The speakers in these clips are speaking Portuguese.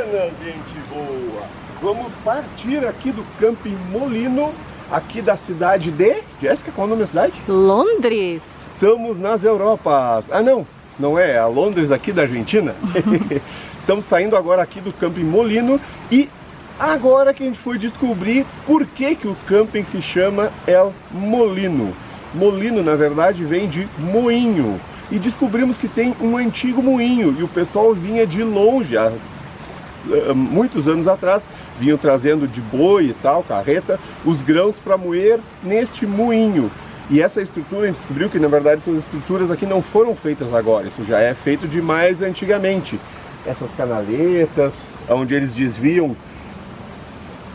Buenas, gente boa! Vamos partir aqui do Camping Molino, aqui da cidade de... Jéssica, qual é o nome da cidade? Londres! Estamos nas Europas. Ah, não é a Londres aqui da Argentina. Estamos saindo agora aqui do Camping Molino e agora que a gente foi descobrir por que o camping se chama El Molino. Molino, na verdade, vem de moinho. E descobrimos que tem um antigo moinho e o pessoal vinha de longe, há muitos anos atrás, vinham trazendo de boi e tal, carreta, os grãos para moer neste moinho. E essa estrutura, a gente descobriu que na verdade essas estruturas aqui não foram feitas agora, isso já é feito de mais antigamente. Essas canaletas, onde eles desviam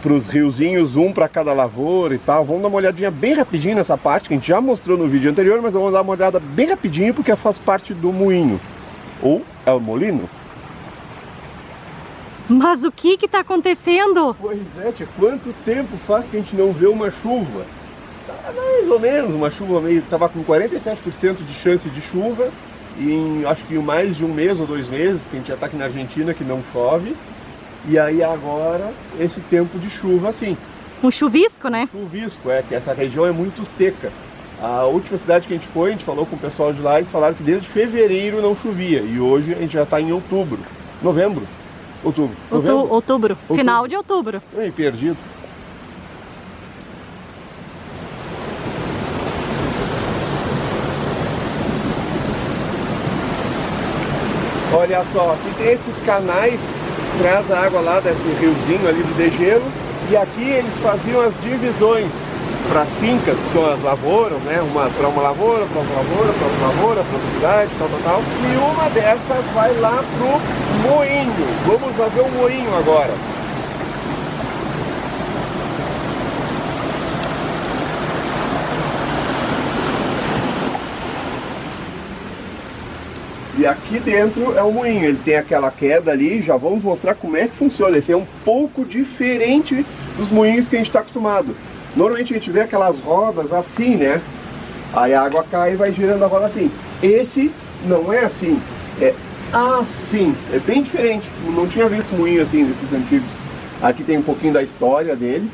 para os riozinhos, um para cada lavoura e tal. Vamos dar uma olhadinha bem rapidinho nessa parte, que a gente já mostrou no vídeo anterior, mas vamos dar uma olhada bem rapidinho, porque faz parte do moinho, ou é o molino. Mas o que está acontecendo? Pois é, tia, quanto tempo faz que a gente não vê uma chuva? Mais ou menos, uma chuva meio... Estava com 47% de chance de chuva, e acho que em mais de um mês ou 2 meses, que a gente já está aqui na Argentina, que não chove. E aí agora, esse tempo de chuva assim. Um chuvisco, né? Chuvisco, que essa região é muito seca. A última cidade que a gente falou com o pessoal de lá, eles falaram que desde fevereiro não chovia. E hoje a gente já está em outubro. Novembro? Outubro. Outubro. Final de outubro. Ei, perdido. Olha só, aqui tem esses canais, traz a água lá desse riozinho ali do degelo, e aqui eles faziam as divisões para as fincas, que são as lavouras, né? Para uma lavoura, para outra lavoura, para outra lavoura, para outra cidade, tal. E uma dessas vai lá pro moinho. Vamos lá ver o moinho agora. E aqui dentro é o moinho, ele tem aquela queda ali, já vamos mostrar como é que funciona. Esse é um pouco diferente dos moinhos que a gente está acostumado. Normalmente a gente vê aquelas rodas assim, né? Aí a água cai e vai girando a roda assim. Esse não é assim, é assim, é bem diferente. Eu não tinha visto moinho assim desses antigos. Aqui tem um pouquinho da história dele.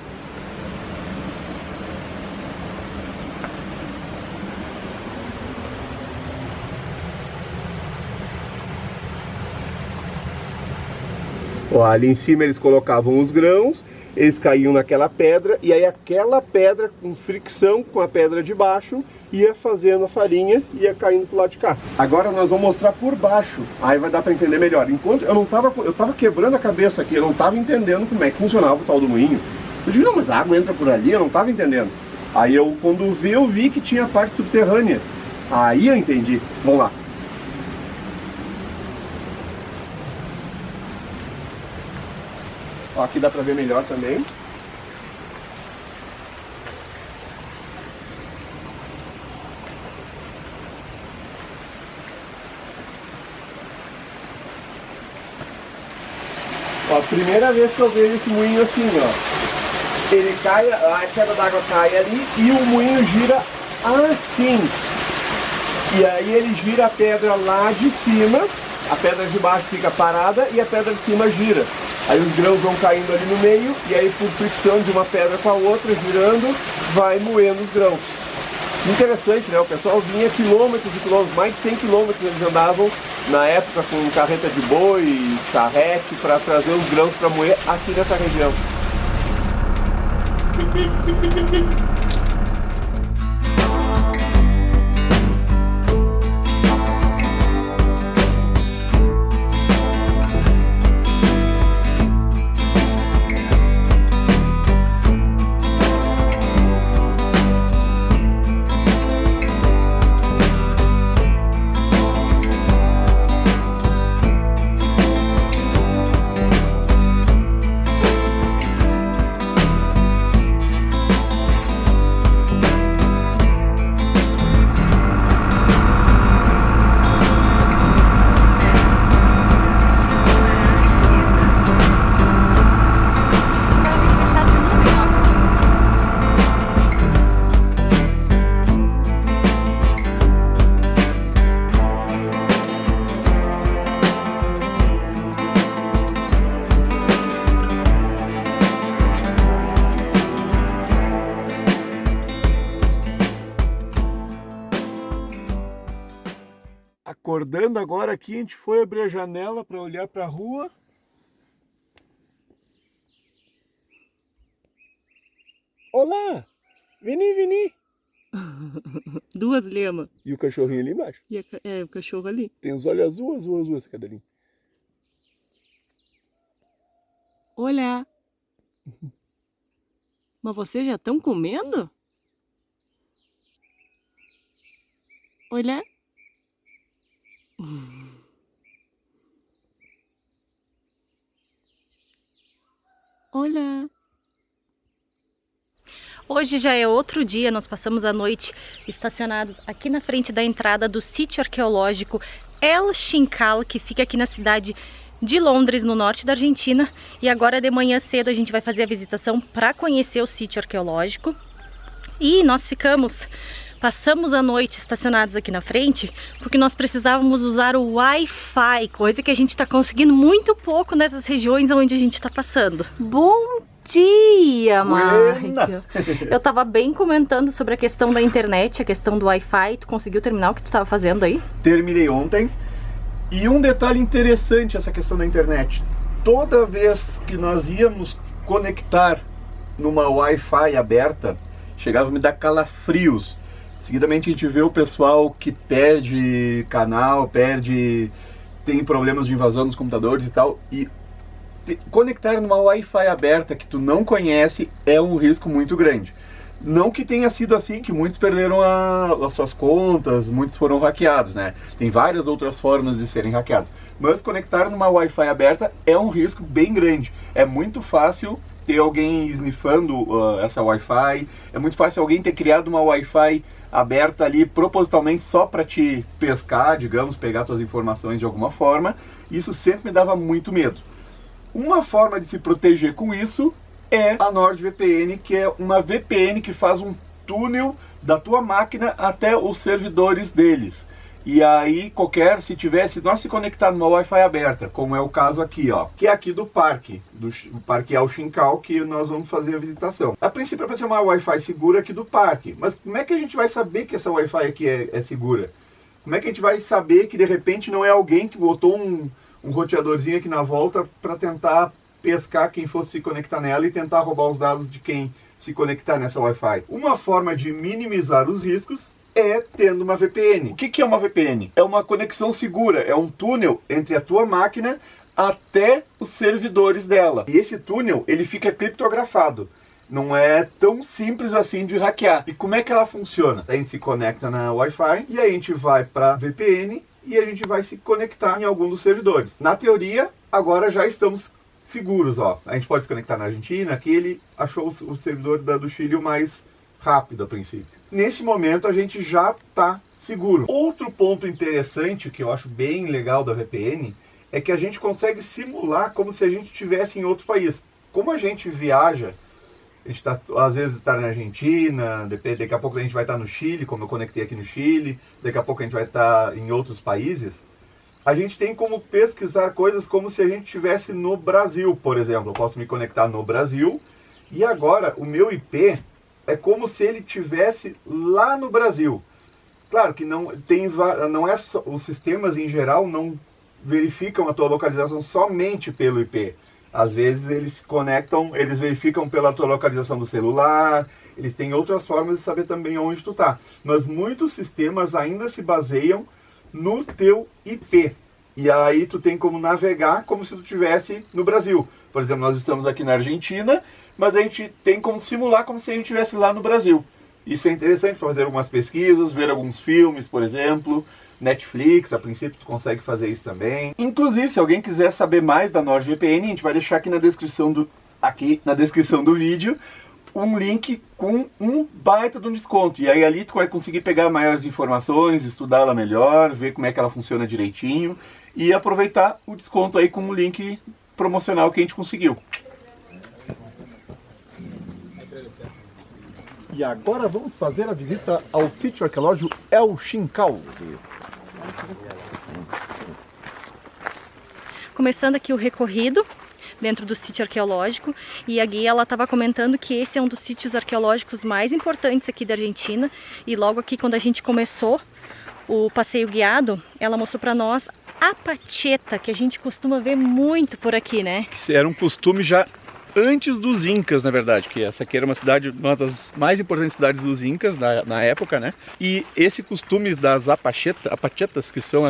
Ó, ali em cima eles colocavam os grãos, eles caíam naquela pedra, e aí aquela pedra com fricção com a pedra de baixo ia fazendo a farinha e ia caindo pro lado de cá. Agora nós vamos mostrar por baixo, aí vai dar para entender melhor. Enquanto eu tava quebrando a cabeça aqui, eu não tava entendendo como é que funcionava o tal do moinho. Eu digo, não, mas a água entra por ali, eu não tava entendendo. Aí quando eu vi que tinha a parte subterrânea. Aí eu entendi. Vamos lá. Ó, aqui dá pra ver melhor também. Ó, primeira vez que eu vejo esse moinho assim, ó. Ele cai, a queda d'água cai ali e o moinho gira assim. E aí ele gira a pedra lá de cima, a pedra de baixo fica parada e a pedra de cima gira. Aí os grãos vão caindo ali no meio, e aí por fricção de uma pedra com a outra, girando, vai moendo os grãos. Interessante, né? O pessoal vinha quilômetros e quilômetros, mais de 100 quilômetros eles andavam na época com carreta de boi, charrete, para trazer os grãos para moer aqui nessa região. acordando agora aqui, a gente foi abrir a janela para olhar para a rua. Olá! Vini, Vini! Duas lhamas. E o cachorrinho ali embaixo? E o cachorro ali. Tem os olhos azul, essa cadelinha. Olha! Mas vocês já estão comendo? Olha! Olha! Hoje já é outro dia, nós passamos a noite estacionados aqui na frente da entrada do sítio arqueológico El Xincal, que fica aqui na cidade de Londres, no norte da Argentina. E agora de manhã cedo a gente vai fazer a visitação para conhecer o sítio arqueológico. E nós passamos a noite estacionados aqui na frente porque nós precisávamos usar o Wi-Fi, coisa que a gente está conseguindo muito pouco nessas regiões onde a gente está passando. Bom dia, Márcia! Eu tava bem comentando sobre a questão da internet, a questão do Wi-Fi. Tu conseguiu terminar o que tu tava fazendo aí? Terminei ontem. E um detalhe interessante, essa questão da internet. Toda vez que nós íamos conectar numa Wi-Fi aberta, chegava a me dar calafrios. Seguidamente a gente vê o pessoal que perde canal, tem problemas de invasão nos computadores e tal. E conectar numa Wi-Fi aberta que tu não conhece é um risco muito grande. Não que tenha sido assim, que muitos perderam as suas contas, muitos foram hackeados, né? Tem várias outras formas de serem hackeados. Mas conectar numa Wi-Fi aberta é um risco bem grande. É muito fácil ter alguém snifando essa Wi-Fi, é muito fácil alguém ter criado uma Wi-Fi aberta ali propositalmente só para te pescar, digamos, pegar suas informações de alguma forma. Isso sempre me dava muito medo. Uma forma de se proteger com isso é a NordVPN, que é uma VPN que faz um túnel da tua máquina até os servidores deles. E aí se nós se conectar numa Wi-Fi aberta, como é o caso aqui, ó, que é aqui do Parque El Xincal, que nós vamos fazer a visitação. A princípio é para ser uma Wi-Fi segura aqui do parque, mas como é que a gente vai saber que essa Wi-Fi aqui é segura? Como é que a gente vai saber que de repente não é alguém que botou um roteadorzinho aqui na volta para tentar pescar quem fosse se conectar nela e tentar roubar os dados de quem se conectar nessa Wi-Fi? Uma forma de minimizar os riscos é tendo uma VPN. O que é uma VPN? É uma conexão segura, é um túnel entre a tua máquina até os servidores dela. E esse túnel, ele fica criptografado. Não é tão simples assim de hackear. E como é que ela funciona? A gente se conecta na Wi-Fi e aí a gente vai para a VPN e a gente vai se conectar em algum dos servidores. Na teoria, agora já estamos seguros, ó. A gente pode se conectar na Argentina, aqui ele achou o servidor do Chile o mais rápido a princípio. Nesse momento a gente já está seguro. Outro ponto interessante que eu acho bem legal da VPN é que a gente consegue simular como se a gente estivesse em outro país. Como a gente viaja, a gente às vezes está na Argentina, daqui a pouco a gente vai estar no Chile, como eu conectei aqui no Chile, daqui a pouco a gente vai estar em outros países. A gente tem como pesquisar coisas como se a gente estivesse no Brasil, por exemplo. Eu posso me conectar no Brasil e agora o meu IP é como se ele estivesse lá no Brasil. Claro que não é só, os sistemas em geral não verificam a tua localização somente pelo IP. Às vezes eles eles verificam pela tua localização do celular, eles têm outras formas de saber também onde tu tá. Mas muitos sistemas ainda se baseiam no teu IP. E aí tu tem como navegar como se tu estivesse no Brasil. Por exemplo, nós estamos aqui na Argentina, mas a gente tem como simular como se a gente estivesse lá no Brasil. Isso é interessante para fazer algumas pesquisas, ver alguns filmes, por exemplo. Netflix, a princípio tu consegue fazer isso também. Inclusive, se alguém quiser saber mais da NordVPN, a gente vai deixar aqui na descrição do vídeo um link com um baita de um desconto. E aí ali tu vai conseguir pegar maiores informações, estudar ela melhor, ver como é que ela funciona direitinho e aproveitar o desconto aí com o link promocional que a gente conseguiu. E agora vamos fazer a visita ao sítio arqueológico El Xincal. Começando aqui o recorrido dentro do sítio arqueológico, e a guia ela estava comentando que esse é um dos sítios arqueológicos mais importantes aqui da Argentina, e logo aqui quando a gente começou o passeio guiado, ela mostrou para nós a pacheta, que a gente costuma ver muito por aqui, né? Era um costume já antes dos Incas, na verdade, que essa aqui era uma das mais importantes cidades dos Incas na época, né? E esse costume das apachetas, que são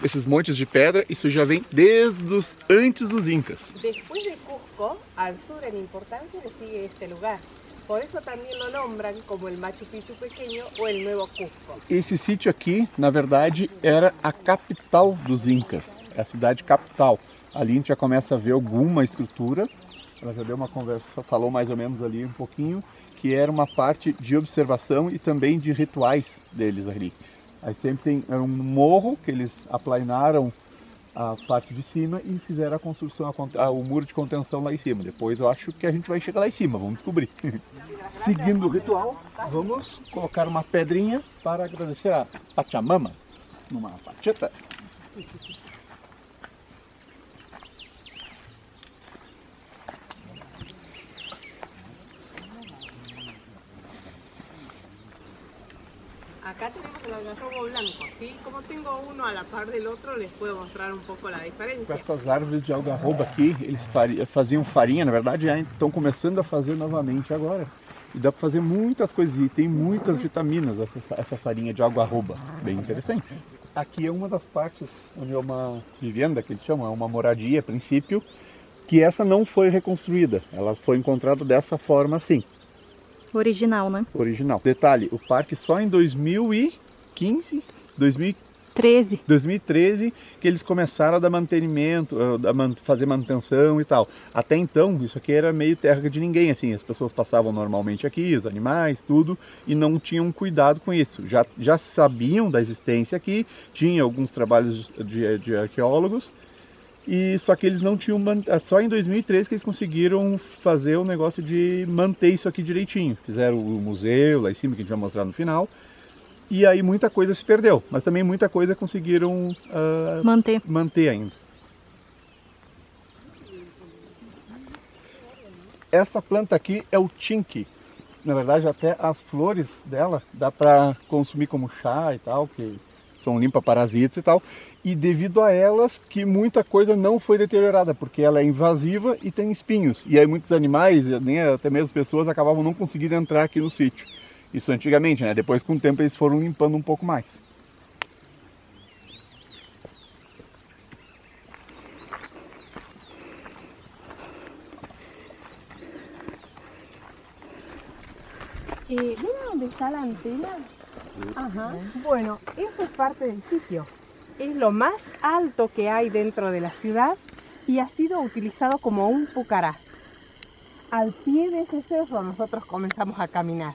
esses montes de pedra, isso já vem desde antes dos Incas. Después de Cusco, al sur en importancia le sigue este lugar. Por eso también lo nombran como el Machu Picchu pequeño o el Nuevo Cusco. Esse sítio aqui, na verdade, era a capital dos Incas, é a cidade capital. Ali a gente já começa a ver alguma estrutura, ela já deu uma conversa, falou mais ou menos ali um pouquinho, que era uma parte de observação e também de rituais deles ali. Aí sempre era um morro que eles aplainaram a parte de cima e fizeram a construção, o muro de contenção lá em cima. Depois eu acho que a gente vai chegar lá em cima, vamos descobrir. Seguindo o ritual, vamos colocar uma pedrinha para agradecer a Pachamama numa pacheta. Acá tenemos el algarrobo blanco, ¿sí? Como tengo uno a la par del otro, les puedo mostrar un poco la Com diferencia. essas árvores de algarroba aqui, eles faziam farinha, na verdade já estão começando a fazer novamente agora. E dá para fazer muitas coisas, e tem muitas vitaminas essa farinha de algarroba, bem interessante. Aqui é uma das partes onde é uma vivenda, que eles chamam, é uma moradia a princípio, que essa não foi reconstruída, ela foi encontrada dessa forma assim. Original, né? Original. Detalhe, o parque só em 2013 que eles começaram a dar mantenimento, fazer manutenção e tal. Até então, isso aqui era meio terra de ninguém, assim, as pessoas passavam normalmente aqui, os animais, tudo, e não tinham cuidado com isso. Já sabiam da existência aqui, tinha alguns trabalhos de arqueólogos, e só que eles não tinham, só em 2013 que eles conseguiram fazer o negócio de manter isso aqui direitinho. Fizeram o museu lá em cima, que a gente vai mostrar no final, e aí muita coisa se perdeu, mas também muita coisa conseguiram manter ainda. Essa planta aqui é o chinque. Na verdade, até as flores dela dá para consumir como chá e tal, que são limpa parasitas e tal. E devido a elas que muita coisa não foi deteriorada, porque ela é invasiva e tem espinhos. E aí muitos animais, nem até mesmo pessoas, acabavam não conseguindo entrar aqui no sítio. Isso antigamente, né? Depois com o tempo eles foram limpando um pouco mais. ¿Ven dónde está la antena? Ajá. Bueno, eso es parte del sitio. Es lo más alto que hay dentro de la ciudad y ha sido utilizado como un pucará. Al pie de ese cerro nosotros comenzamos a caminar.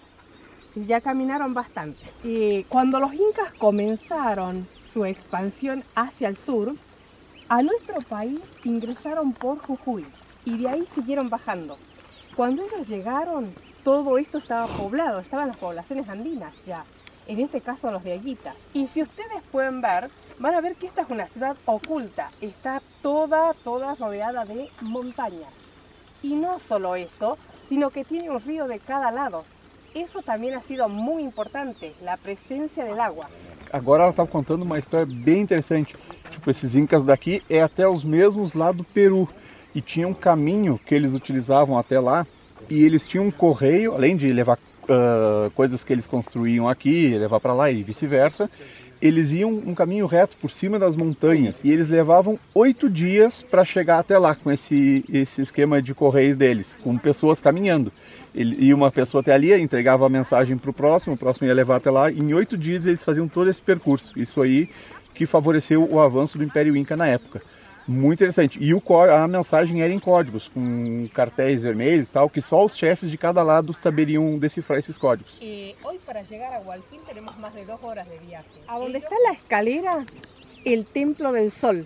Y ya caminaron bastante. Cuando los incas comenzaron su expansión hacia el sur, a nuestro país ingresaron por Jujuy y de ahí siguieron bajando. Cuando ellos llegaron, todo esto estaba poblado, estaban las poblaciones andinas ya, en este caso los de Aguitas. Y si ustedes pueden ver, van a ver que esta es una ciudad oculta, está toda rodeada de montañas. Y no solo eso, sino que tiene un río de cada lado. Eso también ha sido muy importante, la presencia del agua. Agora ela estava contando uma história bem interessante. Tipo, esses incas daqui é até os mesmos lá do Peru. E tinha um caminho que eles utilizavam até lá. E eles tinham um correio, além de levar coisas que eles construíam aqui, levar para lá e vice-versa. Eles iam um caminho reto por cima das montanhas. E eles levavam 8 dias para chegar até lá com esse esquema de correios deles, com pessoas caminhando. E uma pessoa até ali entregava a mensagem para o próximo ia levar até lá. Em 8 dias eles faziam todo esse percurso. Isso aí que favoreceu o avanço do Império Inca na época. Muito interessante. E a mensagem era em códigos, com cartéis vermelhos e tal, que só os chefes de cada lado saberiam decifrar esses códigos. Hoy para llegar a Hualpín tenemos más de 2 horas de viaje. A donde está la escalera, el Templo del Sol,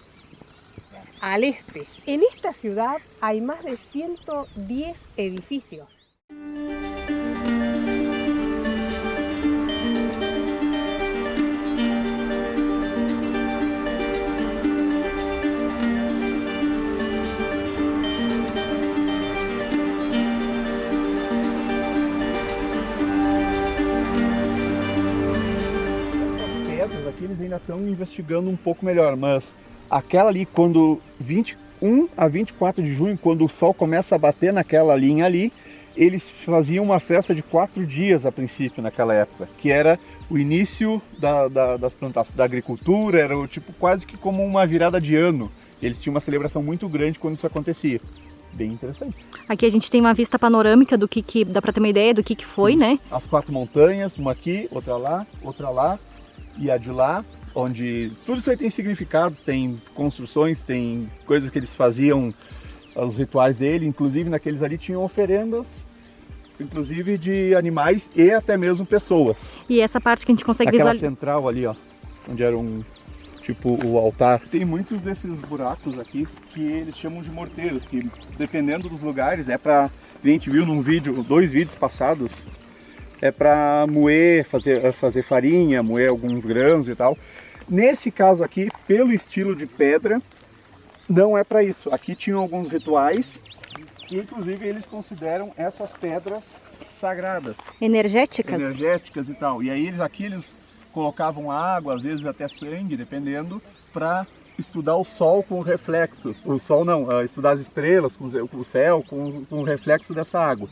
al este. En esta ciudad hay más de 110 edificios. estão investigando um pouco melhor, mas aquela ali, quando 21 a 24 de junho, quando o sol começa a bater naquela linha ali, eles faziam uma festa de 4 dias a princípio naquela época, que era o início das plantações, da agricultura, era tipo quase que como uma virada de ano. Eles tinham uma celebração muito grande quando isso acontecia. Bem interessante. Aqui a gente tem uma vista panorâmica do que dá para ter uma ideia do que foi, né? As 4 montanhas, uma aqui, outra lá e a de lá, onde tudo isso aí tem significados, tem construções, tem coisas que eles faziam, os rituais dele, inclusive naqueles ali tinham oferendas, inclusive de animais e até mesmo pessoas. E essa parte que a gente consegue Aquela visualizar. central ali, ó, onde era tipo o altar. Tem muitos desses buracos aqui que eles chamam de morteiros, que dependendo dos lugares é para, a gente viu num vídeo, 2 vídeos passados, é para moer, fazer farinha, moer alguns grãos e tal. Nesse caso aqui, pelo estilo de pedra, não é para isso. Aqui tinham alguns rituais que inclusive eles consideram essas pedras sagradas. Energéticas? E tal. E aí eles colocavam água, às vezes até sangue, dependendo, para estudar o sol com o reflexo. O sol não, estudar as estrelas com o céu, com o reflexo dessa água.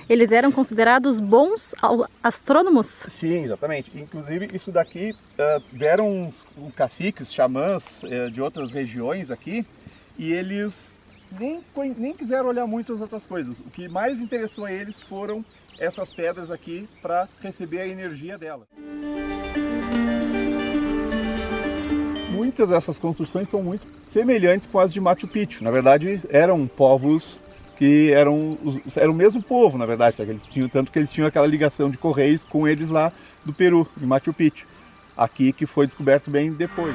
Eles eram considerados bons astrônomos? Sim, exatamente. Inclusive isso daqui vieram uns caciques, xamãs de outras regiões aqui, e eles nem quiseram olhar muito as outras coisas. O que mais interessou a eles foram essas pedras aqui para receber a energia dela. Muitas dessas construções são muito semelhantes com as de Machu Picchu. Na verdade, eram povos que eram o mesmo povo, na verdade, só que eles tinham, tanto que eles tinham aquela ligação de correios com eles lá do Peru, em Machu Picchu. Aqui que foi descoberto bem depois.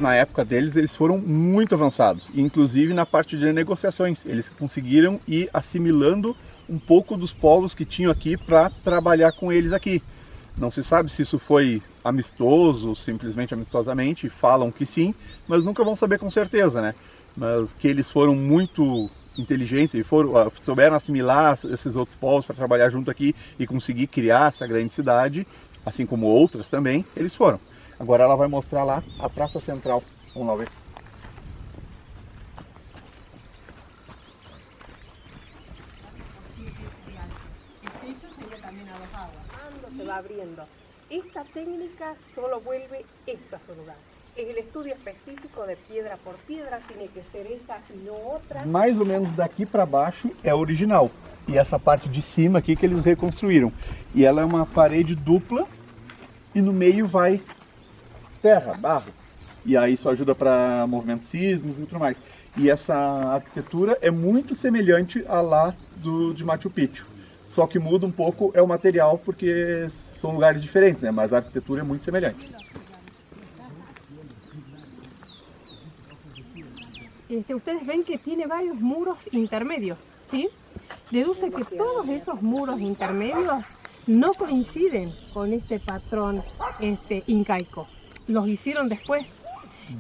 Na época deles, eles foram muito avançados, inclusive na parte de negociações. Eles conseguiram ir assimilando um pouco dos povos que tinham aqui para trabalhar com eles aqui. Não se sabe se isso foi amistoso, simplesmente amistosamente, falam que sim, mas nunca vão saber com certeza, né? Mas que eles foram muito inteligentes e souberam assimilar esses outros povos para trabalhar junto aqui e conseguir criar essa grande cidade, assim como outras também, eles foram. Agora ela vai mostrar lá a Praça Central. Vamos lá ver. Se va abriendo. Esta técnica solo vuelve esto a su lugar. Es el estudio específico de piedra por piedra, tiene que ser esa y no otra. Mais ou menos daqui para baixo é original. E essa parte de cima aqui que eles reconstruíram. E ela é uma parede dupla e no meio vai terra, barro, e aí isso ajuda para movimentos sísmicos e tudo mais. E essa arquitetura é muito semelhante à lá de Machu Picchu, só que muda um pouco é o material, porque são lugares diferentes, né? Mas a arquitetura é muito semelhante. Ustedes ven que tiene varios muros intermedios, ¿sí? Deduce que todos esos muros intermedios no coinciden con este patrón incaico. Los hicieron después.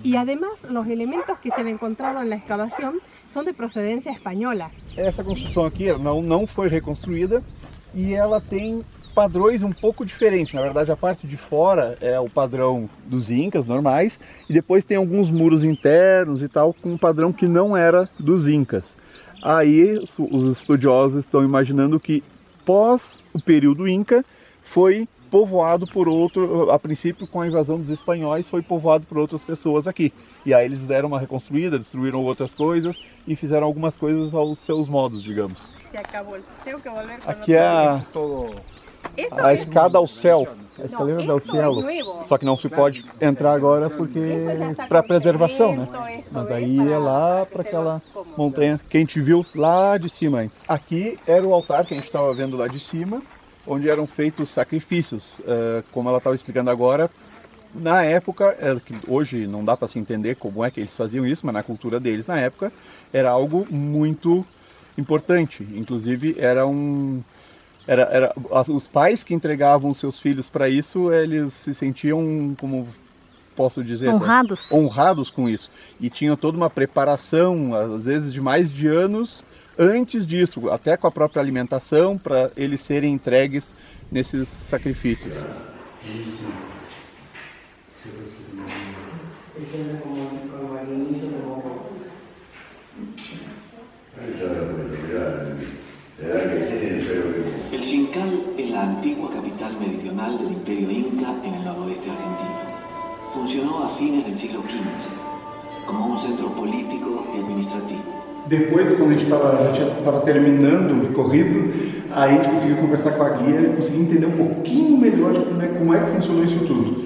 Y además los elementos que se han encontrado en la excavación son de procedencia española. Essa construção aqui não foi reconstruída e ela tem padrões um pouco diferentes. Na verdade, a parte de fora é o padrão dos incas normais e depois tem alguns muros internos e tal com um padrão que não era dos incas. Aí os estudiosos estão imaginando que pós o período inca foi povoado por a princípio com a invasão dos espanhóis, foi povoado por outras pessoas aqui. E aí eles deram uma reconstruída, destruíram outras coisas e fizeram algumas coisas aos seus modos, digamos. Aqui é a escada ao céu, a escaleira do cielo. Só que não se pode entrar agora porque para preservação, né? Mas aí é lá para aquela montanha que a gente viu lá de cima antes. Aqui era o altar que a gente estava vendo lá de cima, onde eram feitos sacrifícios, como ela estava explicando agora. Na época, que hoje não dá para se entender como é que eles faziam isso, mas na cultura deles na época era algo muito importante. Inclusive os pais que entregavam seus filhos para isso, eles se sentiam, como posso dizer, honrados com isso. E tinham toda uma preparação, às vezes de mais de anos, antes disso, até com a própria alimentação, para eles serem entregues nesses sacrifícios. El Xincal es la antigua capital meridional del Imperio Inca en el noroeste argentino. Funcionó a fines del siglo XV como un centro político y administrativo. Depois, quando a gente estava terminando o recorrido, aí a gente conseguiu conversar com a guia e conseguiu entender um pouquinho melhor de como é que funcionou isso tudo.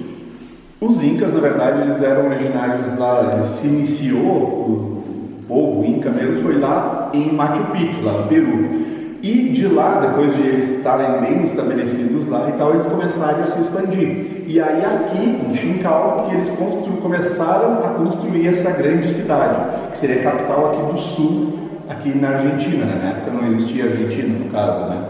Os Incas, na verdade, eles eram originários lá, eles se iniciou, o povo Inca mesmo foi lá em Machu Picchu, lá no Peru. E de lá, depois de eles estarem bem estabelecidos lá e tal, eles começaram a se expandir. E aí aqui, em Xincal, que eles começaram a construir essa grande cidade, que seria a capital aqui do sul, aqui na Argentina, né? Na época não existia Argentina, no caso, né?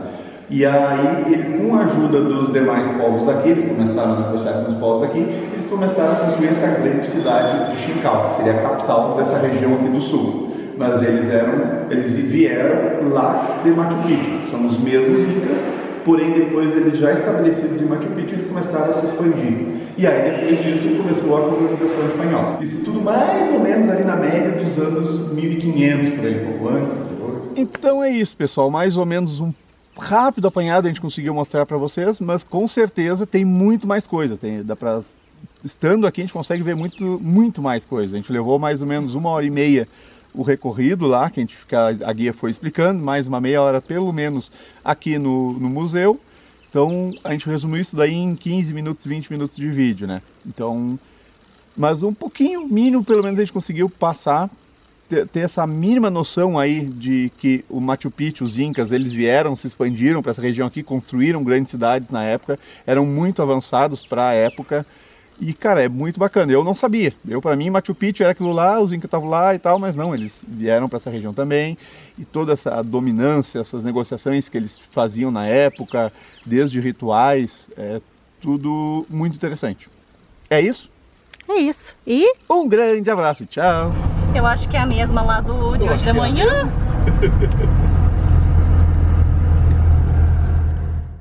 E aí, com a ajuda dos demais povos daqui, eles começaram a negociar com os povos daqui, eles começaram a construir essa grande cidade de Xincal, que seria a capital dessa região aqui do sul. Mas eles vieram lá de Machu Picchu, são os mesmos Incas, porém depois eles já estabelecidos em Machu Picchu, eles começaram a se expandir. E aí depois disso começou a colonização espanhola. Isso tudo mais ou menos ali na média dos anos 1500, por aí, pouco antes, depois. Então é isso, pessoal, mais ou menos um rápido apanhado a gente conseguiu mostrar para vocês, mas com certeza tem muito mais coisa, estando aqui a gente consegue ver muito mais coisa. A gente levou mais ou menos 1h30 o recorrido lá, que a guia foi explicando, mais uma meia hora pelo menos aqui no museu. Então a gente resumiu isso daí em 15 minutos, 20 minutos de vídeo, né? Então, mas um pouquinho, mínimo pelo menos a gente conseguiu passar, ter essa mínima noção aí de que o Machu Picchu, os Incas, eles vieram, se expandiram para essa região aqui, construíram grandes cidades na época, eram muito avançados para a época. E, cara, é muito bacana. Eu não sabia. Para mim, Machu Picchu era aquilo lá, os Incas estavam lá e tal, mas não, eles vieram para essa região também. E toda essa dominância, essas negociações que eles faziam na época, desde rituais, é tudo muito interessante. É isso? É isso. E? Um grande abraço. Tchau. Eu acho que é a mesma lá de hoje de manhã.